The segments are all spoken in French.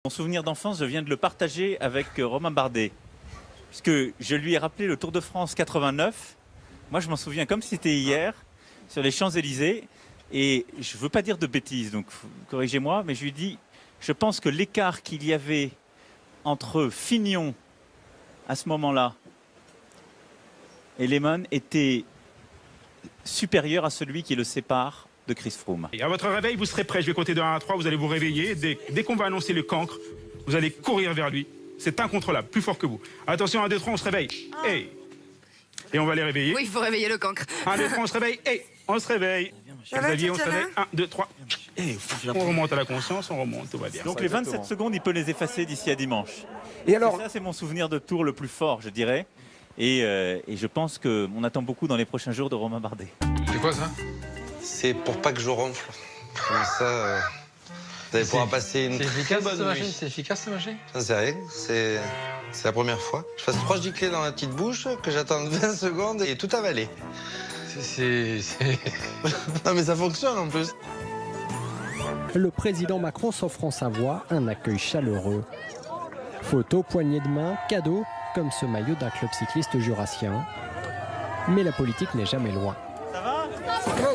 Mon souvenir d'enfance, je viens de le partager avec Romain Bardet. Puisque je lui ai rappelé le Tour de France 89. Moi, je m'en souviens comme si c'était hier, sur les Champs-Élysées. Et je ne veux pas dire de bêtises, donc corrigez-moi, mais je lui ai dit, je pense que l'écart qu'il y avait entre Fignon, à ce moment-là, et Lehmann était supérieur à celui qui le sépare de Chris Froome. Et à votre réveil, vous serez prêt. Je vais compter de 1 à 3, vous allez vous réveiller. Dès qu'on va annoncer le cancre, vous allez courir vers lui. C'est incontrôlable, plus fort que vous. Attention, 1, 2, 3, on se réveille. Hey. Et on va les réveiller. Oui, il faut réveiller le cancre. 1, 2, 3, on se réveille. Hey. On se réveille. Xavier, on se réveille. 1, 2, 3. Hey. On remonte à la conscience, on remonte, tout va bien. Donc les 27 secondes, il peut les effacer d'ici à dimanche. Et alors, ça, c'est mon souvenir de Tour le plus fort, je dirais. Et je pense qu'on attend beaucoup dans les prochains jours de Romain Bardet. C'est quoi ça? C'est pour pas que je ronfle. Comme ça, vous allez pouvoir passer une très bonne nuit. C'est efficace, cette machine? J'en sais rien. C'est la première fois. Je passe 3 giclées dans la petite bouche, que j'attends 20 secondes et tout avalé. Non mais ça fonctionne en plus. Le président Macron s'offre en Savoie un accueil chaleureux. Photos, poignées de main, cadeaux, comme ce maillot d'un club cycliste jurassien. Mais la politique n'est jamais loin. Ça va?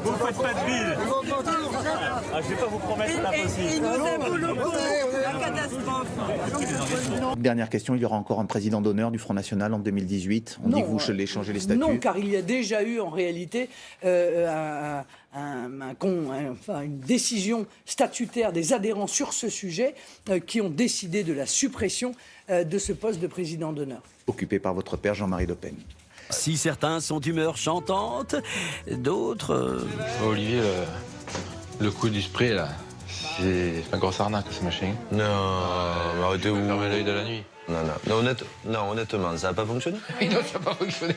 Vous ne faites pas de bile. Je ne vais pas vous promettre l'impossible. La catastrophe. Dernière question, il y aura encore un président d'honneur du Front National en 2018. On dit que vous allez changer les statuts. Non, car il y a déjà eu en réalité une décision statutaire des adhérents sur ce sujet qui ont décidé de la suppression de ce poste de président d'honneur. Occupé par votre père Jean-Marie Le Pen. Si certains sont d'humeur chantante, d'autres... Olivier, le coup du spray, là, c'est une grosse arnaque, ce machin. Non, mais arrêtez vous. Fermez l'œil de la nuit. Non, honnêtement, ça n'a pas fonctionné. Non, ça n'a pas fonctionné.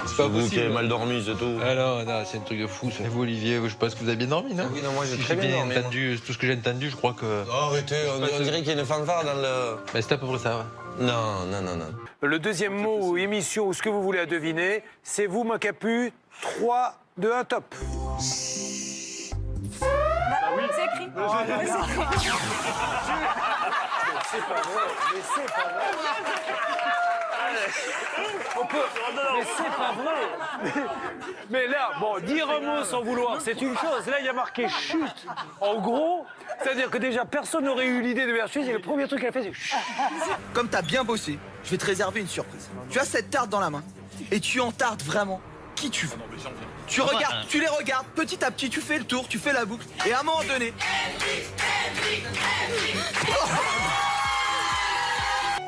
C'est pas vous qui avez mal dormi, c'est tout. Alors, non, c'est un truc de fou, ça. Et vous, Olivier, je pense que vous avez bien dormi, non? Oui, non, moi j'ai Si très bien dormi. entendu, tout ce que j'ai entendu, je crois que... Oh, arrêtez, on dirait qu'il y a une fanfare dans le... Mais c'était à peu près ça, ouais. Non. Le deuxième mot ou émission ou ce que vous voulez à deviner, c'est vous, ma capu, 3, 2, 1, top. C'est écrit. C'est pas vrai, mais c'est pas vrai. Mais c'est pas vrai. Mais là, bon, dire un mot sans vouloir, c'est une chose. Là, il y a marqué chute. En gros, c'est-à-dire que déjà, personne n'aurait eu l'idée de faire chute. Et le premier truc qu'elle a fait, c'est chute. Comme t'as bien bossé, je vais te réserver une surprise. Tu as cette tarte dans la main et tu entartes vraiment qui tu veux. Tu regardes, tu les regardes, petit à petit, tu fais le tour, tu fais la boucle, et à un moment donné...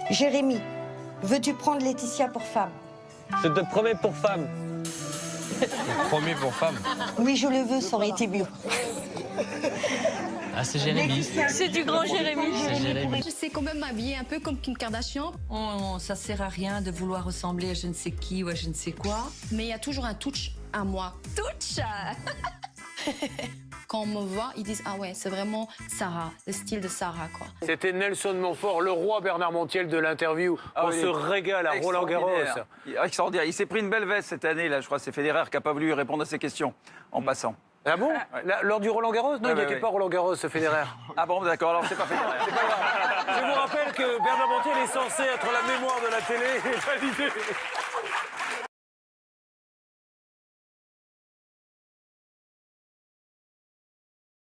Jérémy, veux-tu prendre Laetitia pour femme? Je te promets pour femme. Promis pour femme. Oui, je le veux, ça aurait été mieux. Ah, c'est Jérémy. C'est du grand Jérémy. C'est Jérémy. Je sais quand même m'habiller un peu comme Kim Kardashian. Ça sert à rien de vouloir ressembler à je ne sais qui ou à je ne sais quoi. Mais il y a toujours un touch à moi. Touch. Quand on me voit, ils disent « Ah ouais, c'est vraiment Sarah, le style de Sarah, quoi. » C'était Nelson Montfort, le roi Bernard Montiel de l'interview. On se régale à Roland-Garros. Extraordinaire. Il s'est pris une belle veste cette année, là. Je crois que c'est Federer qui n'a pas voulu répondre à ses questions en passant. Ah bon? Lors du Roland-Garros? Non, il n'était pas Roland-Garros, ce Federer. Ah bon, d'accord, alors c'est pas Federer. C'est pas grave. Je vous rappelle que Bernard Montiel est censé être la mémoire de la télé et validé.